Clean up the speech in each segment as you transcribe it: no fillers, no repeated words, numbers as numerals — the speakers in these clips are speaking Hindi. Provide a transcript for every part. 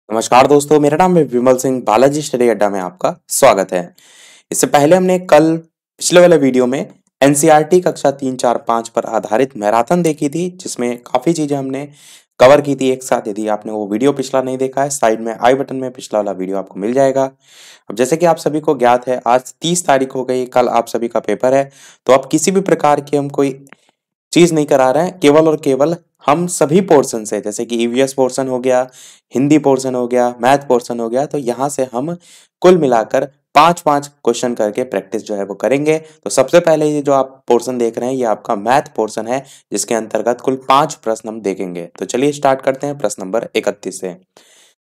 नमस्कार दोस्तों, मेरा नाम है विमल सिंह। बालाजी स्टडी अड्डा में आपका स्वागत है। इससे पहले हमने कल पिछले वाले वीडियो में एनसीईआरटी कक्षा 3, 4, 5 पर आधारित मैराथन देखी थी, जिसमें काफ़ी चीज़ें हमने कवर की थी एक साथ। यदि आपने वो वीडियो पिछला नहीं देखा है, साइड में आई बटन में पिछला वाला वीडियो आपको मिल जाएगा। अब जैसे कि आप सभी को ज्ञात है, आज 30 तारीख हो गई, कल आप सभी का पेपर है। तो आप किसी भी प्रकार की हम कोई चीज नहीं करा रहे हैं, केवल और केवल हम सभी पोर्शन से, जैसे कि ईवीएस पोर्शन हो गया, हिंदी पोर्शन हो गया, मैथ पोर्शन हो गया, तो यहाँ से हम कुल मिलाकर 5-5 क्वेश्चन करके प्रैक्टिस जो है वो करेंगे। तो सबसे पहले ये जो आप पोर्शन देख रहे हैं, ये आपका मैथ पोर्शन है, जिसके अंतर्गत कुल 5 प्रश्न हम देखेंगे। तो चलिए स्टार्ट करते हैं प्रश्न नंबर 31 से।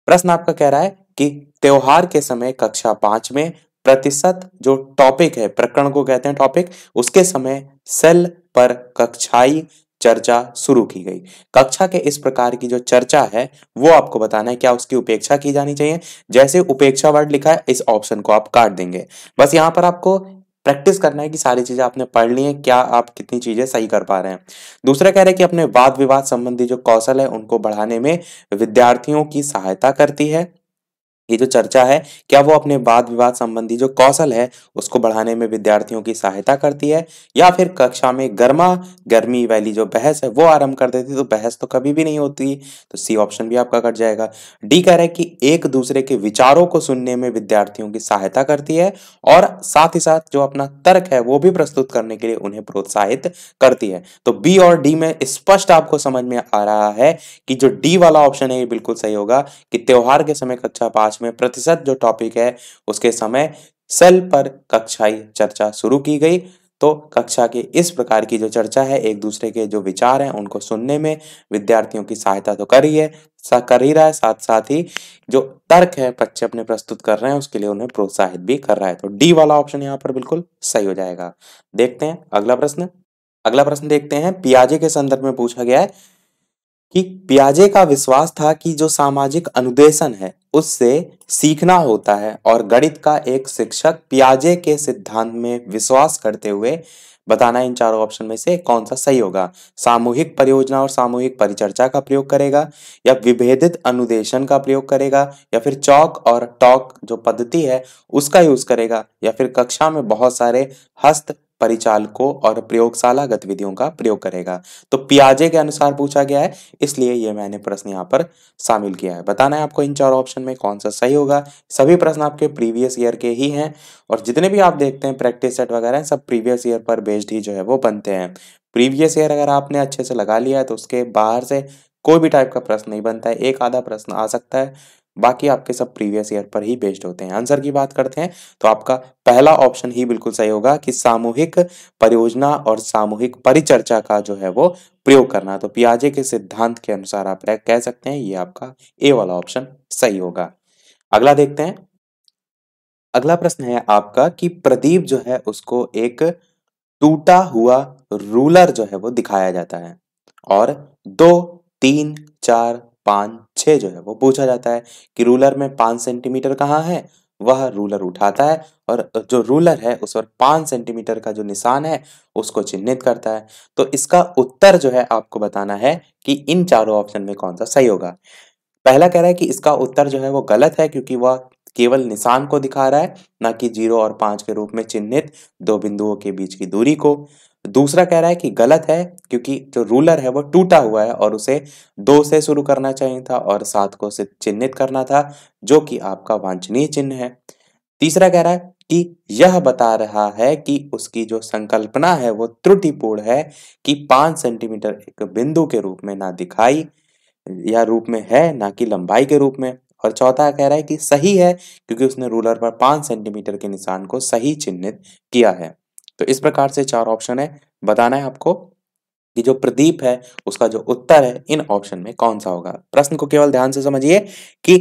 प्रश्न आपका कह रहा है कि त्योहार के समय कक्षा 5 में प्रतिशत जो टॉपिक है, प्रकरण को कहते हैं टॉपिक, उसके समय सेल पर कक्षाई चर्चा शुरू की गई। कक्षा के इस प्रकार की जो चर्चा है वो आपको बताना है, क्या उसकी उपेक्षा की जानी चाहिए। जैसे उपेक्षा वर्ड लिखा है, इस ऑप्शन को आप काट देंगे। बस यहाँ पर आपको प्रैक्टिस करना है कि सारी चीजें आपने पढ़ ली हैं, क्या आप कितनी चीजें सही कर पा रहे हैं। दूसरा कह रहे हैं कि अपने वाद विवाद संबंधी जो कौशल है उनको बढ़ाने में विद्यार्थियों की सहायता करती है। ये जो चर्चा है, क्या वो अपने वाद विवाद संबंधी जो कौशल है उसको बढ़ाने में विद्यार्थियों की सहायता करती है, या फिर कक्षा में गर्मा गर्मी वाली जो बहस है वो आरंभ कर देती है। तो बहस तो कभी भी नहीं होती, तो सी ऑप्शन भी आपका कट जाएगा। डी कह रहा है कि एक दूसरे के विचारों को सुनने में विद्यार्थियों की सहायता करती है, और साथ ही साथ जो अपना तर्क है वो भी प्रस्तुत करने के लिए उन्हें प्रोत्साहित करती है। तो बी और डी में स्पष्ट आपको समझ में आ रहा है कि जो डी वाला ऑप्शन है ये बिल्कुल सही होगा, कि त्योहार के समय कक्षा 5 में प्रतिशत जो टॉपिक है उसके समय सेल पर कक्षाई चर्चा शुरू की गई। तो कक्षा के इस प्रकार की जो चर्चा है, एक दूसरे के जो विचार हैं उनको सुनने में विद्यार्थियों की सहायता तो कर ही है, कर ही रहा है, साथ साथ ही जो तर्क है बच्चे अपने प्रस्तुत कर रहे हैं उसके लिए उन्हें प्रोत्साहित भी कर रहा है। तो डी वाला ऑप्शन यहाँ पर बिल्कुल सही हो जाएगा। देखते हैं अगला प्रश्न। अगला प्रश्न देखते हैं, पियाजे के संदर्भ में पूछा गया है कि पियाजे का विश्वास था कि जो सामाजिक अनुदेशन है उससे सीखना होता है, और गणित का एक शिक्षक पियाजे के सिद्धांत में विश्वास करते हुए बताना इन चारों ऑप्शन में से कौन सा सही होगा। सामूहिक परियोजना और सामूहिक परिचर्चा का प्रयोग करेगा, या विभेदित अनुदेशन का प्रयोग करेगा, या फिर चौक और टॉक जो पद्धति है उसका यूज करेगा, या फिर कक्षा में बहुत सारे हस्त परिचालकों और प्रयोगशाला गतिविधियों का प्रयोग करेगा। तो पियाजे के अनुसार पूछा गया है, इसलिए ये मैंने प्रश्न यहाँ पर शामिल किया है। बताना है आपको इन चारों ऑप्शन में कौन सा सही होगा। सभी प्रश्न आपके प्रीवियस ईयर के ही हैं, और जितने भी आप देखते हैं प्रैक्टिस सेट वगैरह हैं, सब प्रीवियस ईयर पर बेस्ड ही जो है वो बनते हैं। प्रीवियस ईयर अगर आपने अच्छे से लगा लिया है तो उसके बाहर से कोई भी टाइप का प्रश्न नहीं बनता है, एक आधा प्रश्न आ सकता है, बाकी आपके सब प्रीवियस ईयर पर ही बेस्ड होते हैं। आंसर की बात करते हैं तो आपका पहला ऑप्शन ही बिल्कुल सही होगा, कि सामूहिक परियोजना और सामूहिक परिचर्चा का जो है वो प्रयोग करना। तो पियाजे के सिद्धांत के अनुसार आप कह सकते हैं ये आपका ए वाला ऑप्शन सही होगा। अगला देखते हैं। अगला प्रश्न है आपका कि प्रदीप जो है उसको एक टूटा हुआ रूलर जो है वो दिखाया जाता है, और 2, 3, 4, 5, 6 जो है वो पूछा जाता है कि रूलर में 5 सेंटीमीटर कहाँ है। वह रूलर उठाता है और जो रूलर है उस पर 5 सेंटीमीटर का जो निशान है उसको चिन्हित करता है। तो इसका उत्तर जो है आपको बताना है कि इन चारों ऑप्शन में कौन सा सही होगा। पहला कह रहा है कि इसका उत्तर जो है वो गलत है, क्योंकि वह केवल निशान को दिखा रहा है, ना कि 0 और 5 के रूप में चिन्हित दो बिंदुओं के बीच की दूरी को। दूसरा कह रहा है कि गलत है, क्योंकि जो रूलर है वो टूटा हुआ है और उसे 2 से शुरू करना चाहिए था और 7 को से चिन्हित करना था, जो कि आपका वांछनीय चिन्ह है। तीसरा कह रहा है कि यह बता रहा है कि उसकी जो संकल्पना है वो त्रुटिपूर्ण है, कि 5 सेंटीमीटर एक बिंदु के रूप में ना दिखाई या रूप में है, ना कि लंबाई के रूप में। और चौथा कह रहा है कि सही है, क्योंकि उसने रूलर पर 5 सेंटीमीटर के निशान को सही चिन्हित किया है। तो इस प्रकार से 4 ऑप्शन है। बताना है आपको कि जो प्रदीप है उसका जो उत्तर है इन ऑप्शन में कौन सा होगा। प्रश्न को केवल ध्यान से समझिए कि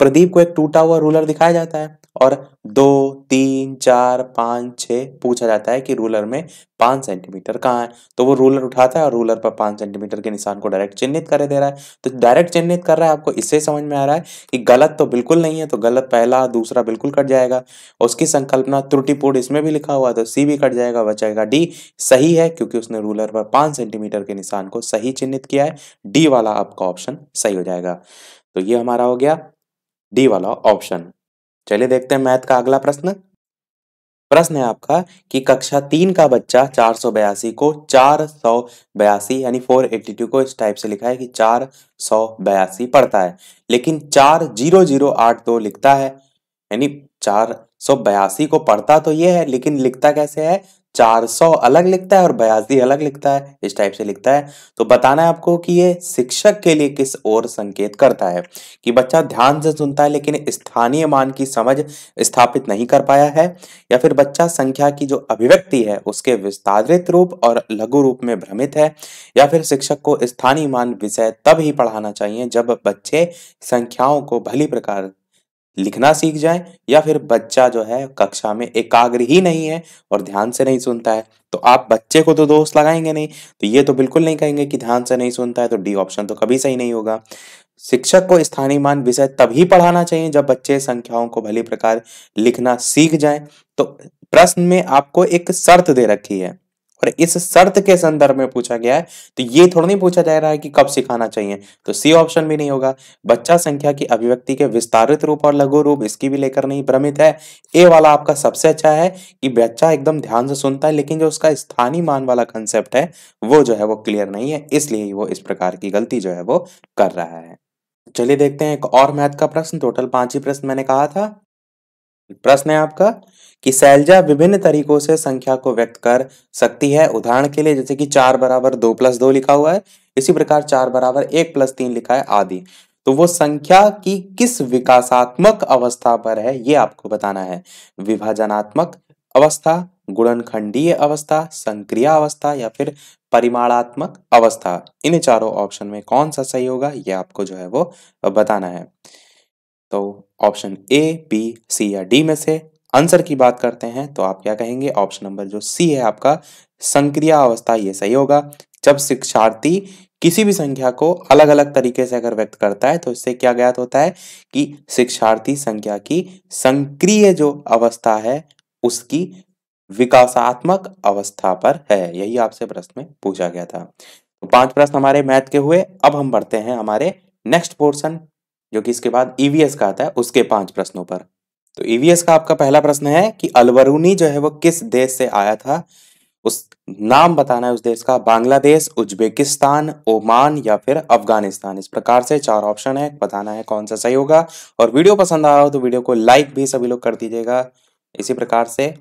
प्रदीप को एक टूटा हुआ रूलर दिखाया जाता है, और 2, 3, 4, 5, 6 पूछा जाता है कि रूलर में 5 सेंटीमीटर कहाँ है। तो वो रूलर उठाता है और रूलर पर 5 सेंटीमीटर के निशान को डायरेक्ट चिन्हित कर दे रहा है। तो डायरेक्ट चिन्हित कर रहा है, आपको इससे समझ में आ रहा है कि गलत तो बिल्कुल नहीं है, तो गलत पहला दूसरा बिल्कुल कट जाएगा। उसकी संकल्पना त्रुटिपूर्ण इसमें भी लिखा हुआ, तो सी भी कट जाएगा, बचेगा डी। सही है, क्योंकि उसने रूलर पर 5 सेंटीमीटर के निशान को सही चिन्हित किया है। डी वाला आपका ऑप्शन सही हो जाएगा। तो ये हमारा हो गया डी वाला ऑप्शन। चलिए देखते हैं मैथ का अगला प्रश्न। प्रश्न है आपका कि कक्षा 3 का बच्चा 482 को 482 यानी 482 को इस टाइप से लिखा है कि 482 पढ़ता है, लेकिन 40082 लिखता है। यानी 482 को पढ़ता तो ये है, लेकिन लिखता कैसे है? 400 अलग लिखता है और 82 अलग लिखता है, इस टाइप से लिखता है। तो बताना है आपको कि ये शिक्षक के लिए किस ओर संकेत करता है, कि बच्चा ध्यान से सुनता है लेकिन स्थानीय मान की समझ स्थापित नहीं कर पाया है, या फिर बच्चा संख्या की जो अभिव्यक्ति है उसके विस्तारित रूप और लघु रूप में भ्रमित है, या फिर शिक्षक को स्थानीय मान विषय तब ही पढ़ाना चाहिए जब बच्चे संख्याओं को भली प्रकार लिखना सीख जाए, या फिर बच्चा जो है कक्षा में एकाग्र ही नहीं है और ध्यान से नहीं सुनता है। तो आप बच्चे को तो दोष लगाएंगे नहीं, तो ये तो बिल्कुल नहीं कहेंगे कि ध्यान से नहीं सुनता है, तो डी ऑप्शन तो कभी सही नहीं होगा। शिक्षक को स्थानीय मान विषय तभी पढ़ाना चाहिए जब बच्चे संख्याओं को भली प्रकार लिखना सीख जाएं। तो प्रश्न में आपको एक शर्त दे रखी है और इस शर्त के संदर्भ में पूछा गया है, तो ये थोड़ा नहीं पूछा जा रहा है कि कब सिखाना चाहिए, तो सी ऑप्शन भी नहीं होगा। बच्चा संख्या की अभिव्यक्ति के विस्तारित रूप और लघु रूप इसकी भी लेकर नहीं भ्रमित है। ए वाला आपका सबसे अच्छा है कि बच्चा एकदम ध्यान से सुनता है, लेकिन जो उसका स्थानीय मान वाला कंसेप्ट है वो जो है वो क्लियर नहीं है, इसलिए वो इस प्रकार की गलती जो है वो कर रहा है। चलिए देखते हैं एक और मैथ का प्रश्न। टोटल 5 ही प्रश्न मैंने कहा था। प्रश्न है आपका कि शैलजा विभिन्न तरीकों से संख्या को व्यक्त कर सकती है। उदाहरण के लिए जैसे कि 4 बराबर 2 प्लस 2 लिखा हुआ है, इसी प्रकार 4 बराबर 1 प्लस 3 लिखा है आदि। तो वो संख्या की किस विकासात्मक अवस्था पर है ये आपको बताना है। विभाजनात्मक अवस्था, गुणनखंडीय अवस्था, संक्रिया अवस्था, या फिर परिमाणात्मक अवस्था। इन चारों ऑप्शन में कौन सा सही होगा ये आपको जो है वो बताना है। तो ऑप्शन ए, बी, सी या डी में से आंसर की बात करते हैं तो आप क्या कहेंगे? ऑप्शन नंबर जो सी है आपका संक्रिया अवस्था, ये सही होगा। जब शिक्षार्थी किसी भी संख्या को अलग अलग तरीके से अगर व्यक्त करता है तो इससे क्या ज्ञात होता है कि शिक्षार्थी संख्या की संक्रिय जो अवस्था है उसकी विकासात्मक अवस्था पर है। यही आपसे प्रश्न में पूछा गया था। तो 5 प्रश्न हमारे मैथ के हुए। अब हम बढ़ते हैं हमारे नेक्स्ट पोर्शन, जो कि इसके बाद ईवीएस का आता है, उसके 5 प्रश्नों पर। तो ईवीएस का आपका पहला प्रश्न है कि अलबरूनी जो है वो किस देश से आया था? उस नाम बताना है उस देश का। बांग्लादेश, उज्बेकिस्तान, ओमान या फिर अफगानिस्तान। इस प्रकार से 4 ऑप्शन है, बताना है कौन सा सही होगा। और वीडियो पसंद आ रहा हो तो वीडियो को लाइक भी सभी लोग कर दीजिएगा। इसी प्रकार से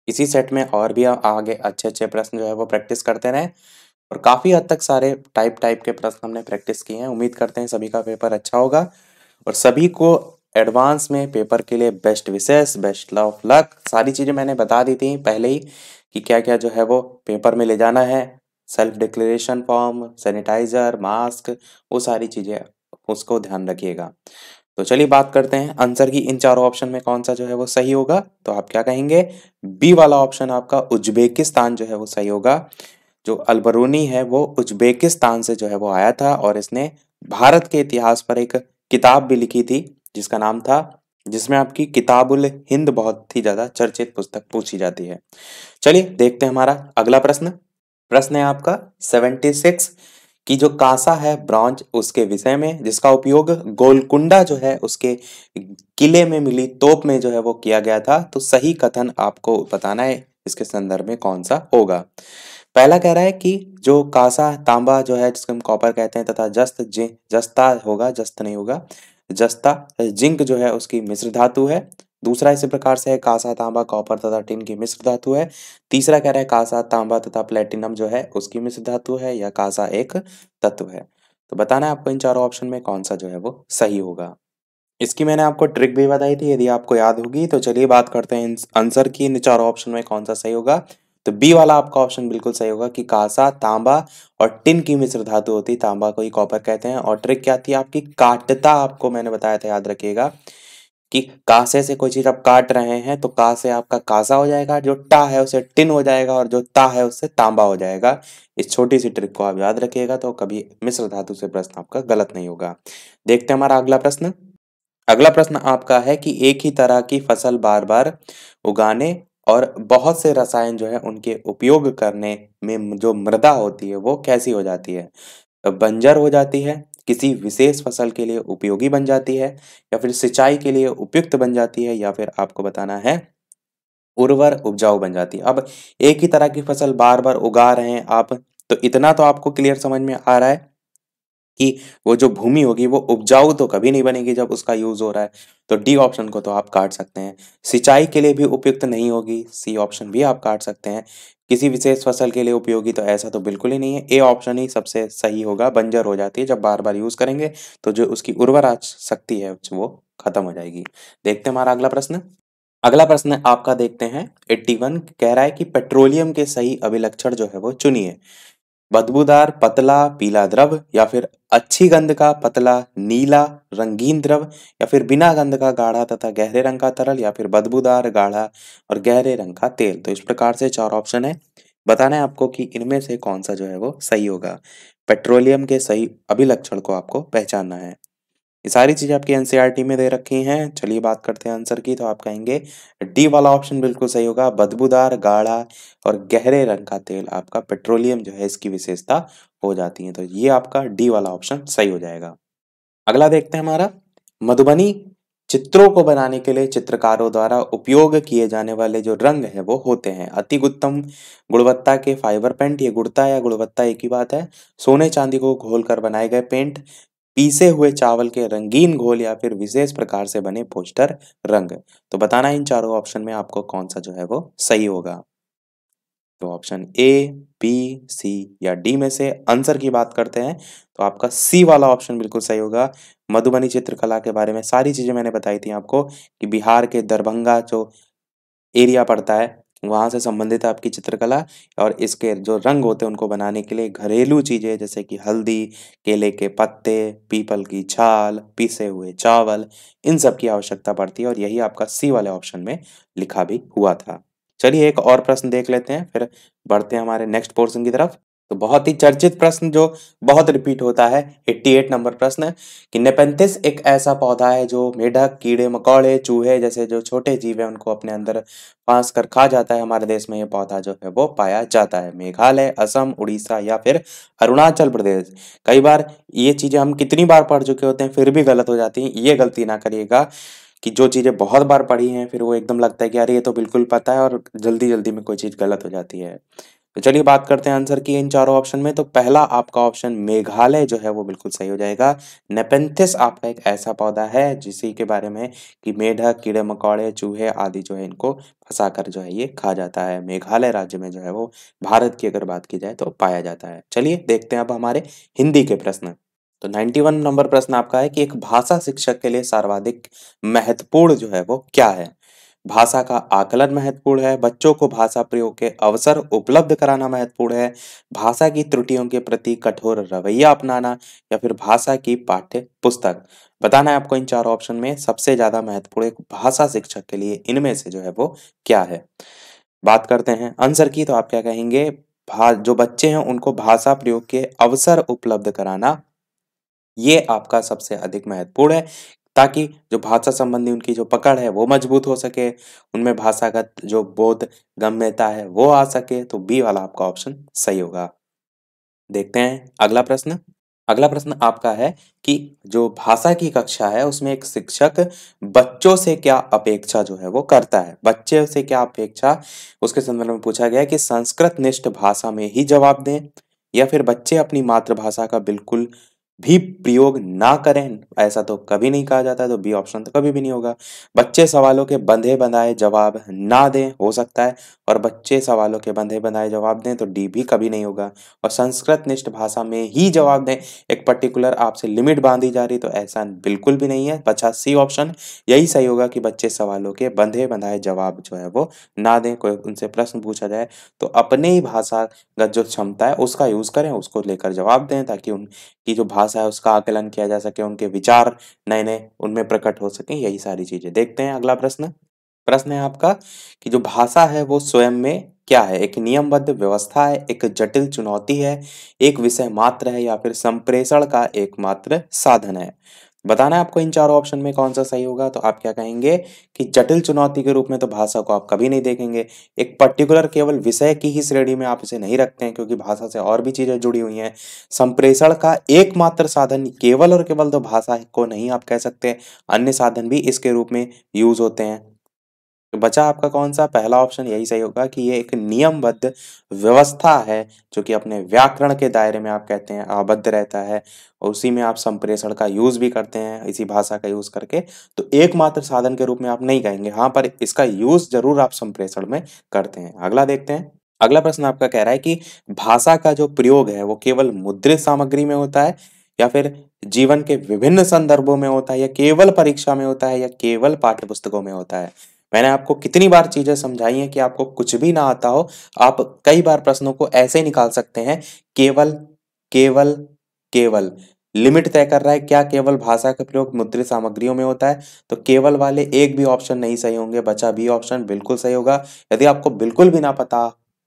इसी सेट में और भी आगे अच्छे अच्छे प्रश्न जो है वो प्रैक्टिस करते रहें। और काफ़ी हद तक सारे टाइप के प्रश्न हमने प्रैक्टिस किए हैं। उम्मीद करते हैं सभी का पेपर अच्छा होगा और सभी को एडवांस में पेपर के लिए best wishes, best of luck. सारी चीज़ें मैंने बता दी थी पहले ही कि क्या क्या जो है वो पेपर में ले जाना है। Self declaration form, sanitiser, mask, वो सारी चीज़ें उसको ध्यान रखिएगा। तो चलिए बात करते हैं आंसर की। इन चारों ऑप्शन में कौन सा जो है वो सही होगा? तो आप क्या कहेंगे? बी वाला ऑप्शन आपका उज्बेकिस्तान जो है वो सही होगा। जो अलबरूनी है वो उज्बेकिस्तान से जो है वो आया था और इसने भारत के इतिहास पर एक किताब भी लिखी थी जिसका नाम था, जिसमें आपकी किताबुल हिंद बहुत ही ज्यादा चर्चित पुस्तक पूछी जाती है। चलिए देखते हैं हमारा अगला प्रश्न। प्रश्न है आपका 76 की जो कांसा है ब्रॉन्ज उसके विषय में, जिसका उपयोग गोलकुंडा जो है उसके किले में मिली तोप में जो है वो किया गया था। तो सही कथन आपको बताना है इसके संदर्भ में कौन सा होगा। पहला कह रहा है कि जो कांसा तांबा जो है जिसको हम कॉपर कहते हैं तथा जस्ता होगा, जस्त नहीं होगा, जस्ता जिंक जो है उसकी मिश्र धातु है। दूसरा इसी प्रकार से है कांसा तांबा कॉपर तथा टिन की मिश्र धातु है। तीसरा कह रहा है कांसा तांबा तथा प्लेटिनम जो है उसकी मिश्र धातु है, या कांसा एक तत्व है। तो बताना है आपको इन चारों ऑप्शन में कौन सा जो है वो सही होगा। इसकी मैंने आपको ट्रिक भी बताई थी, यदि आपको याद होगी। तो चलिए बात करते हैं आंसर की। इन चारों ऑप्शन में कौन सा सही होगा? तो बी वाला आपका ऑप्शन बिल्कुल सही होगा कि कांसा तांबा और टिन की मिश्र धातु होती है। तांबा को ही कॉपर कहते हैं। और ट्रिक क्या थी आपकी? काटता आपको मैंने बताया था, याद रखिएगा कि कासे से कोई चीज आप काट रहे हैं तो का से आपका कासा हो जाएगा, जो टा है उसे टिन हो जाएगा और जो ता है उससे तांबा हो जाएगा। इस छोटी सी ट्रिक को आप याद रखिएगा तो कभी मिश्र धातु से प्रश्न आपका गलत नहीं होगा। देखते हैं हमारा अगला प्रश्न। अगला प्रश्न आपका है कि एक ही तरह की फसल बार बार उगाने और बहुत से रसायन जो है उनके उपयोग करने में जो मृदा होती है वो कैसी हो जाती है? बंजर हो जाती है, किसी विशेष फसल के लिए उपयोगी बन जाती है, या फिर सिंचाई के लिए उपयुक्त बन जाती है, या फिर आपको बताना है उर्वर उपजाऊ बन जाती है। अब एक ही तरह की फसल बार-बार उगा रहे हैं आप, तो इतना तो आपको क्लियर समझ में आ रहा है कि वो जो भूमि होगी वो उपजाऊ तो कभी नहीं बनेगी जब उसका यूज़ हो रहा है। तो डी ऑप्शन को तो आप काट सकते हैं। सिंचाई के लिए भी उपयुक्त नहीं होगी, सी ऑप्शन भी आप काट सकते हैं। किसी विशेष फसल के लिए उपयोगी, तो ऐसा तो बिल्कुल ही नहीं है। ए ऑप्शन ही सबसे सही होगा, बंजर हो जाती है जब बार-बार यूज़ करेंगे, तो जो उसकी उर्वरा शक्ति है वो खत्म हो जाएगी। देखते हैं हमारा अगला प्रश्न। अगला प्रश्न आपका देखते हैं 81 कह रहा है कि पेट्रोलियम के सही अभिलक्षण जो है वो चुनिए। बदबूदार पतला पीला द्रव, या फिर अच्छी गंध का पतला नीला रंगीन द्रव, या फिर बिना गंध का गाढ़ा तथा गहरे रंग का तरल, या फिर बदबूदार गाढ़ा और गहरे रंग का तेल। तो इस प्रकार से 4 ऑप्शन है। बताना है आपको कि इनमें से कौन सा जो है वो सही होगा। पेट्रोलियम के सही अभिलक्षण को आपको पहचानना है। ये सारी चीज़ें आपकी एनसीईआरटी में दे रखी हैं। चलिए बात करते हैं आंसर की, तो आप कहेंगे डी वाला ऑप्शन बिल्कुल सही होगा। बदबूदार, गाढ़ा और गहरे रंग का तेल आपका पेट्रोलियम जो है इसकी विशेषता हो जाती है। तो ये आपका डी वाला ऑप्शन सही हो जाएगा। अगला देखते हैं हमारा, मधुबनी चित्रों को बनाने के लिए चित्रकारों द्वारा उपयोग किए जाने वाले जो रंग है वो होते हैं अति उत्तम गुणवत्ता के फाइबर पेंट, ये गुणवत्ता या गुणवत्ता एक ही बात है, सोने चांदी को घोलकर बनाए गए पेंट, पीसे हुए चावल के रंगीन घोल, या फिर विशेष प्रकार से बने पोस्टर रंग। तो बताना इन चारों ऑप्शन में आपको कौन सा जो है वो सही होगा। तो ऑप्शन ए, बी, सी या डी में से आंसर की बात करते हैं, तो आपका सी वाला ऑप्शन बिल्कुल सही होगा। मधुबनी चित्रकला के बारे में सारी चीजें मैंने बताई थी आपको कि बिहार के दरभंगा जो एरिया पड़ता है वहाँ से संबंधित है आपकी चित्रकला, और इसके जो रंग होते हैं उनको बनाने के लिए घरेलू चीजें जैसे कि हल्दी, केले के पत्ते, पीपल की छाल, पीसे हुए चावल, इन सब की आवश्यकता पड़ती है, और यही आपका सी वाले ऑप्शन में लिखा भी हुआ था। चलिए एक और प्रश्न देख लेते हैं, फिर बढ़ते हैं हमारे नेक्स्ट पोर्शन की तरफ। तो बहुत ही चर्चित प्रश्न जो बहुत रिपीट होता है, 88 नंबर प्रश्न, कि नेपेंथिस एक ऐसा पौधा है जो मेढक, कीड़े मकोड़े, चूहे जैसे जो छोटे जीव है उनको अपने अंदर फांस कर खा जाता है। हमारे देश में ये पौधा जो है वो पाया जाता है। मेघालय, असम, उड़ीसा या फिर अरुणाचल प्रदेश। कई बार ये चीजें हम कितनी बार पढ़ चुके होते हैं फिर भी गलत हो जाती हैं। ये गलती ना करिएगा कि जो चीजें बहुत बार पढ़ी हैं फिर वो एकदम लगता है कि अरे ये तो बिल्कुल पता है, और जल्दी जल्दी में कोई चीज गलत हो जाती है। तो चलिए बात करते हैं आंसर की इन चारों ऑप्शन में। तो पहला आपका ऑप्शन मेघालय जो है वो बिल्कुल सही हो जाएगा। नेपेंथिस आपका एक ऐसा पौधा है जिसी के बारे में कि मेढक, कीड़े मकोड़े, चूहे आदि जो है इनको फंसा कर जो है ये खा जाता है। मेघालय राज्य में जो है वो भारत की अगर बात की जाए तो पाया जाता है। चलिए देखते हैं अब हमारे हिंदी के प्रश्न। तो 91 नंबर प्रश्न आपका है कि एक भाषा शिक्षक के लिए सर्वाधिक महत्वपूर्ण जो है वो क्या है। भाषा का आकलन महत्वपूर्ण है, बच्चों को भाषा प्रयोग के अवसर उपलब्ध कराना महत्वपूर्ण है, भाषा की त्रुटियों के प्रति कठोर रवैया अपनाना, या फिर भाषा की पाठ्य पुस्तक। बताना है आपको इन चार ऑप्शन में सबसे ज्यादा महत्वपूर्ण एक भाषा शिक्षक के लिए इनमें से जो है वो क्या है। बात करते हैं आंसर की, तो आप क्या कहेंगे, जो बच्चे हैं उनको भाषा प्रयोग के अवसर उपलब्ध कराना, ये आपका सबसे अधिक महत्वपूर्ण है, ताकि जो भाषा संबंधी उनकी जो पकड़ है वो मजबूत हो सके, उनमें भाषागत जो बोध गम्यता है वो आ सके। तो बी वाला आपका ऑप्शन सही होगा। देखते हैं अगला प्रश्न। अगला प्रश्न आपका है कि जो भाषा की कक्षा है उसमें एक शिक्षक बच्चों से क्या अपेक्षा जो है वो करता है। बच्चे से क्या अपेक्षा उसके संदर्भ में पूछा गया है कि संस्कृत निष्ठ भाषा में ही जवाब दें, या फिर बच्चे अपनी मातृभाषा का बिल्कुल भी प्रयोग ना करें। ऐसा तो कभी नहीं कहा जाता है, तो बी ऑप्शन तो कभी भी नहीं होगा। बच्चे सवालों के बंधे बंधाए जवाब ना दें, हो सकता है, और बच्चे सवालों के बंधे बंधाए जवाब दें, तो डी भी कभी नहीं होगा। और संस्कृत निष्ठ भाषा में ही जवाब दें, एक पर्टिकुलर आपसे लिमिट बांधी जा रही, तो ऐसा बिल्कुल भी नहीं है। बचा सी ऑप्शन, यही सही होगा कि बच्चे सवालों के बंधे बंधाए जवाब जो है वो ना दें। कोई उनसे प्रश्न पूछा जाए तो अपने ही भाषागत जो क्षमता है उसका यूज करें, उसको लेकर जवाब दें, ताकि उनकी जो भाषा है उसका आकलन किया जा सके, उनके विचार नए नए उनमें प्रकट हो सके। यही सारी चीजें देखते हैं अगला प्रश्न। प्रश्न है आपका कि जो भाषा है वो स्वयं में क्या है। एक नियमबद्ध व्यवस्था है, एक जटिल चुनौती है, एक विषय मात्र है, या फिर संप्रेषण का एकमात्र साधन है। बताना है आपको इन चारों ऑप्शन में कौन सा सही होगा। तो आप क्या कहेंगे कि जटिल चुनौती के रूप में तो भाषा को आप कभी नहीं देखेंगे। एक पर्टिकुलर केवल विषय की ही श्रेणी में आप इसे नहीं रखते हैं, क्योंकि भाषा से और भी चीजें जुड़ी हुई हैं। संप्रेषण का एकमात्र साधन केवल और केवल तो भाषा को नहीं आप कह सकते, अन्य साधन भी इसके रूप में यूज होते हैं। तो बचा आपका कौन सा, पहला ऑप्शन यही सही होगा कि ये एक नियमबद्ध व्यवस्था है जो कि अपने व्याकरण के दायरे में आप कहते हैं आबद्ध रहता है, और उसी में आप संप्रेषण का यूज भी करते हैं इसी भाषा का यूज करके। तो एकमात्र साधन के रूप में आप नहीं कहेंगे, हाँ पर इसका यूज जरूर आप संप्रेषण में करते हैं। अगला देखते हैं। अगला प्रश्न आपका कह रहा है कि भाषा का जो प्रयोग है वो केवल मुद्रित सामग्री में होता है, या फिर जीवन के विभिन्न संदर्भों में होता है, या केवल परीक्षा में होता है, या केवल पाठ्य पुस्तकों में होता है। मैंने आपको कितनी बार चीजें समझाई हैं कि आपको कुछ भी ना आता हो, आप कई बार प्रश्नों को ऐसे निकाल सकते हैं। केवल, केवल, केवल लिमिट तय कर रहा है क्या केवल भाषा का प्रयोग मुद्रित सामग्रियों में होता है। तो केवल वाले एक भी ऑप्शन नहीं सही होंगे, बचा बी ऑप्शन बिल्कुल सही होगा। यदि आपको बिल्कुल भी ना पता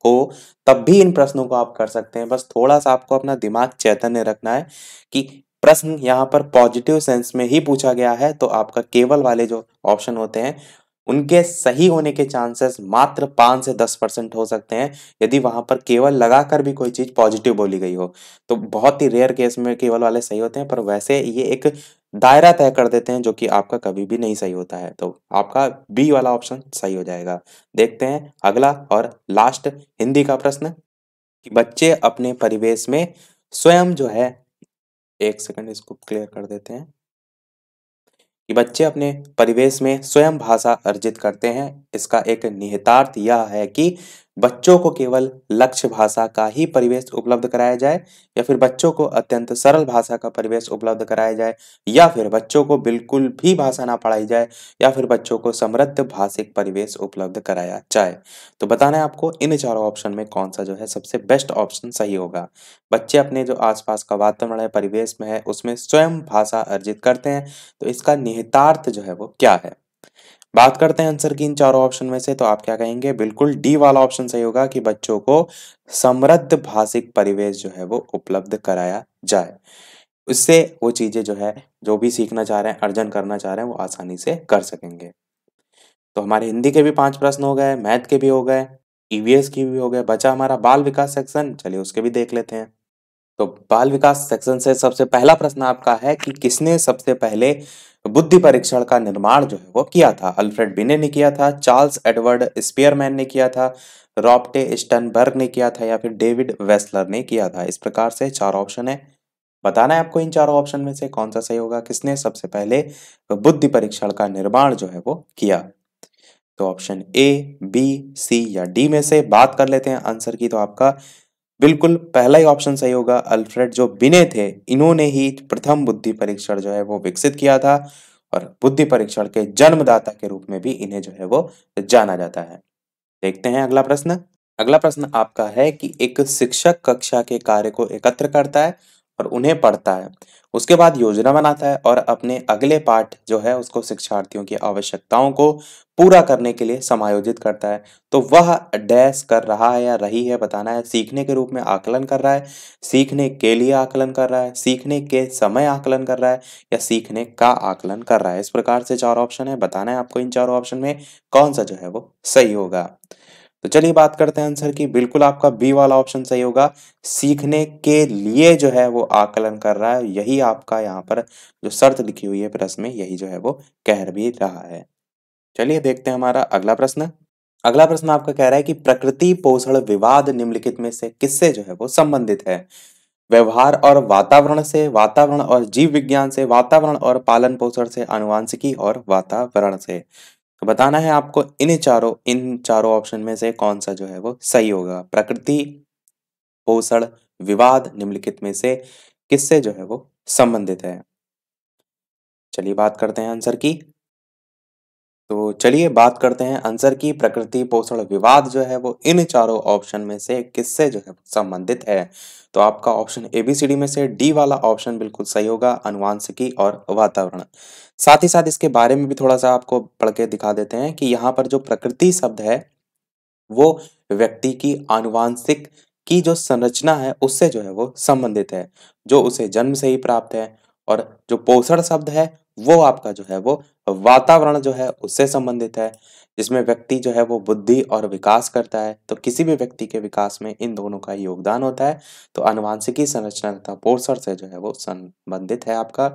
हो तब भी इन प्रश्नों को आप कर सकते हैं। बस थोड़ा सा आपको अपना दिमाग चैतन्य रखना है कि प्रश्न यहाँ पर पॉजिटिव सेंस में ही पूछा गया है, तो आपका केवल वाले जो ऑप्शन होते हैं उनके सही होने के चांसेस मात्र 5 से 10% हो सकते हैं, यदि वहां पर केवल लगाकर भी कोई चीज पॉजिटिव बोली गई हो। तो बहुत ही रेयर केस में केवल वाले सही होते हैं, पर वैसे ये एक दायरा तय कर देते हैं जो कि आपका कभी भी नहीं सही होता है। तो आपका बी वाला ऑप्शन सही हो जाएगा। देखते हैं अगला और लास्ट हिंदी का प्रश्न कि बच्चे अपने परिवेश में स्वयं जो है, एक सेकंड इसको क्लियर कर देते हैं, कि बच्चे अपने परिवेश में स्वयं भाषा अर्जित करते हैं। इसका एक निहितार्थ यह है कि बच्चों को केवल लक्ष्य भाषा का ही परिवेश उपलब्ध कराया जाए, या फिर बच्चों को अत्यंत सरल भाषा का परिवेश उपलब्ध कराया जाए, या फिर बच्चों को बिल्कुल भी भाषा ना पढ़ाई जाए, या फिर बच्चों को समृद्ध भाषिक परिवेश उपलब्ध कराया जाए। तो बताना है आपको इन चारों ऑप्शन में कौन सा जो है सबसे बेस्ट ऑप्शन सही होगा। बच्चे अपने जो आसपास का वातावरण है, परिवेश में है, उसमें स्वयं भाषा अर्जित करते हैं। तो इसका निहितार्थ जो है वो क्या है। बात करते हैं आंसर की इन चारों ऑप्शन में से, तो आप क्या कहेंगे, बिल्कुल डी वाला ऑप्शन सही होगा कि बच्चों को समृद्ध भाषिक परिवेश जो है वो उपलब्ध कराया जाए। इससे वो चीजें जो है जो भी सीखना चाह रहे हैं, अर्जन करना चाह रहे हैं, वो आसानी से कर सकेंगे। तो हमारे हिंदी के भी 5 प्रश्न हो गए, मैथ के भी हो गए, ईवीएस की भी हो गए, बचा हमारा बाल विकास सेक्शन। चलिए उसके भी देख लेते हैं। तो बाल विकास सेक्शन से सबसे पहला प्रश्न आपका है कि किसने सबसे पहले बुद्धि परीक्षण का निर्माण जो है वो किया था। अल्फ्रेड बिने ने किया था, चार्ल्स एडवर्ड स्पीयरमैन ने किया था, रॉबर्टे स्टर्नबर्ग ने किया था, या फिर डेविड वेस्लर ने किया था। इस प्रकार से 4 ऑप्शन है। बताना है आपको इन चारों ऑप्शन में से कौन सा सही होगा, किसने सबसे पहले बुद्धि परीक्षण का निर्माण जो है वो किया। तो ऑप्शन ए, बी, सी या डी में से बात कर लेते हैं आंसर की। तो आपका बिल्कुल पहला ही ऑप्शन सही होगा। अल्फ्रेड जो बिने थे, इन्होंने ही प्रथम बुद्धि परीक्षण जो है वो विकसित किया था, और बुद्धि परीक्षण के जन्मदाता के रूप में भी इन्हें जो है वो जाना जाता है। देखते हैं अगला प्रश्न। अगला प्रश्न आपका है कि एक शिक्षक कक्षा के कार्य को एकत्र करता है और उन्हें पढ़ता है, उसके बाद योजना बनाता है और अपने अगले पाठ जो है उसको शिक्षार्थियों की आवश्यकताओं को पूरा करने के लिए समायोजित करता है। तो वह डैश कर रहा है या रही है, बताना है। सीखने के रूप में आकलन कर रहा है, सीखने के लिए आकलन कर रहा है, सीखने के समय आकलन कर रहा है, या सीखने का आकलन कर रहा है। इस प्रकार से 4 ऑप्शन है। बताना है आपको इन चारों ऑप्शन में कौन सा जो है वो सही होगा। तो चलिए बात करते हैं आंसर की। बिल्कुल आपका बी वाला ऑप्शन सही होगा। सीखने के लिए जो है वो आकलन कर रहा है, यही आपका यहाँ पर जो शर्त लिखी हुई है प्रश्न में, यही जो है वो कह भी रहा है। चलिए देखते हैं हमारा अगला प्रश्न। अगला प्रश्न आपका कह रहा है कि प्रकृति पोषण विवाद निम्नलिखित में से किससे जो है वो संबंधित है। व्यवहार और वातावरण से, वातावरण और जीव विज्ञान से, वातावरण और पालन पोषण से, आनुवांशिकी और वातावरण से। तो बताना है आपको इन चारों ऑप्शन में से कौन सा जो है वो सही होगा। प्रकृति पोषण विवाद निम्नलिखित में से किससे जो है वो संबंधित है। चलिए बात करते हैं आंसर की। तो चलिए बात करते हैं आंसर की। प्रकृति पोषण विवाद जो है वो इन चारों ऑप्शन में से किससे जो है संबंधित है। तो आपका ऑप्शन एबीसीडी में से डी वाला ऑप्शन बिल्कुल सही होगा, आनुवांशिकी और वातावरण। साथ ही साथ इसके बारे में भी थोड़ा सा आपको पढ़ के दिखा देते हैं कि यहाँ पर जो प्रकृति शब्द है वो व्यक्ति की आनुवांशिक की जो संरचना है उससे जो है वो संबंधित है, जो उसे जन्म से ही प्राप्त है। और जो पोषण शब्द है वो आपका जो है वो वातावरण जो है उससे संबंधित है, जिसमें व्यक्ति जो है वो बुद्धि और विकास करता है। तो किसी भी व्यक्ति के विकास में इन दोनों का योगदान होता है। तो आनुवांशिकी संरचना तथा पोषण से जो है वो संबंधित है आपका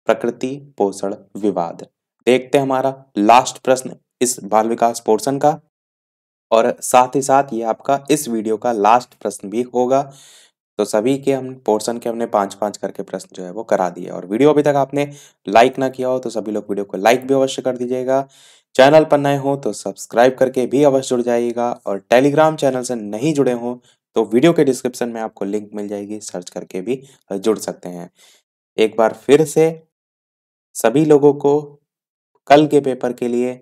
प्रकृति पोषण विवाद। देखते हैं हमारा लास्ट प्रश्न इस बाल विकास पोर्शन का, और साथ ही साथ ये आपका इस वीडियो का लास्ट प्रश्न भी होगा। तो सभी के हम पोर्शन के हमने 5-5 करके प्रश्न जो है वो करा दिए, और वीडियो अभी तक आपने लाइक ना किया हो तो सभी लोग वीडियो को लाइक भी अवश्य कर दीजिएगा। चैनल पर नए हो तो सब्सक्राइब करके भी अवश्य जुड़ जाइएगा, और टेलीग्राम चैनल से नहीं जुड़े हो तो वीडियो के डिस्क्रिप्शन में आपको लिंक मिल जाएगी, सर्च करके भी जुड़ सकते हैं। एक बार फिर से सभी लोगों को कल के पेपर के लिए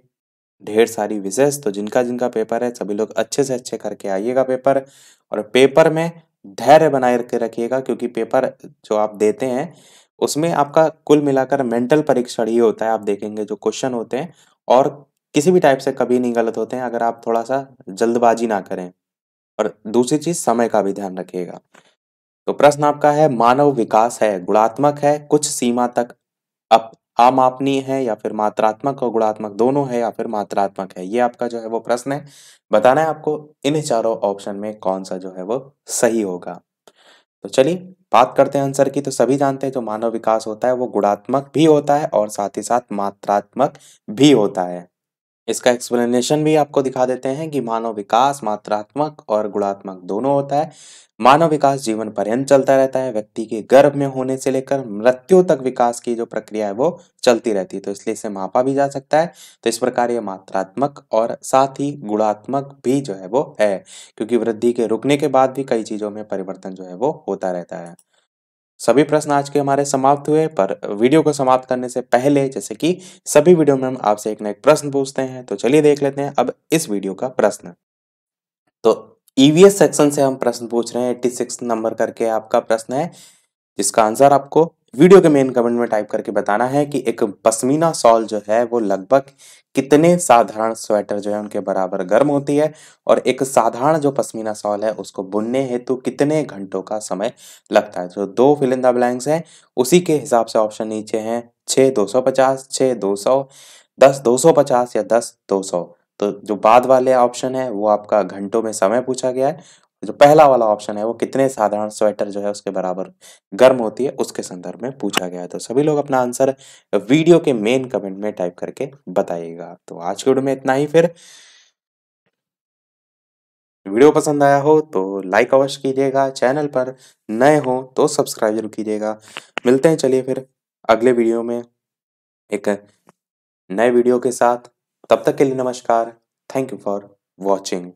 ढेर सारी विशेष, तो जिनका जिनका पेपर है सभी लोग अच्छे से अच्छे करके आइएगा पेपर, और पेपर में धैर्य बनाए के रखिएगा, क्योंकि पेपर जो आप देते हैं उसमें आपका कुल मिलाकर मेंटल परीक्षण ही होता है। आप देखेंगे जो क्वेश्चन होते हैं और किसी भी टाइप से कभी नहीं गलत होते हैं अगर आप थोड़ा सा जल्दबाजी ना करें। और दूसरी चीज समय का भी ध्यान रखिएगा। तो प्रश्न आपका है, मानव विकास है गुणात्मक है कुछ सीमा तक अप अमापनीय है, या फिर मात्रात्मक और गुणात्मक दोनों है, या फिर मात्रात्मक है। ये आपका जो है वो प्रश्न है। बताना है आपको इन चारों ऑप्शन में कौन सा जो है वो सही होगा। तो चलिए बात करते हैं आंसर की। तो सभी जानते हैं जो मानव विकास होता है वो गुणात्मक भी होता है और साथ ही साथ मात्रात्मक भी होता है। इसका एक्सप्लेनेशन भी आपको दिखा देते हैं कि मानव विकास मात्रात्मक और गुणात्मक दोनों होता है। मानव विकास जीवन पर्यंत चलता रहता है, व्यक्ति के गर्भ में होने से लेकर मृत्यु तक विकास की जो प्रक्रिया है वो चलती रहती है, तो इसलिए इसे मापा भी जा सकता है। तो इस प्रकार ये मात्रात्मक और साथ ही गुणात्मक भी जो है वो है, क्योंकि वृद्धि के रुकने के बाद भी कई चीजों में परिवर्तन जो है वो होता रहता है। सभी प्रश्न आज के हमारे समाप्त हुए, पर वीडियो को समाप्त करने से पहले जैसे कि सभी वीडियो में हम आपसे एक ना एक प्रश्न पूछते हैं, तो चलिए देख लेते हैं अब इस वीडियो का प्रश्न। तो ईवीएस सेक्शन से हम प्रश्न पूछ रहे हैं, 86 नंबर करके आपका प्रश्न है, जिसका आंसर आपको वीडियो के मेन कमेंट में टाइप करके बताना है कि एक पश्मीना शॉल जो है वो लगभग कितने साधारण स्वेटर जो है उनके बराबर गर्म होती है, और एक साधारण जो पश्मीना शॉल है उसको बुनने हेतु कितने घंटों का समय लगता है। जो दो फिल इन द ब्लैंक्स हैं उसी के हिसाब से ऑप्शन नीचे हैं, 6 250, 6 200, 10 250 या 10 200। तो जो बाद वाले ऑप्शन है वो आपका घंटों में समय पूछा गया है, जो पहला वाला ऑप्शन है वो कितने साधारण स्वेटर जो है उसके बराबर गर्म होती है उसके संदर्भ में पूछा गया है। तो सभी लोग अपना आंसर वीडियो के मेन कमेंट में टाइप करके बताइएगा। तो आज के वीडियो में इतना ही। फिर वीडियो पसंद आया हो तो लाइक अवश्य कीजिएगा, चैनल पर नए हो तो सब्सक्राइब जरूर कीजिएगा। मिलते हैं चलिए फिर अगले वीडियो में एक नए वीडियो के साथ। तब तक के लिए नमस्कार। Thank you for watching.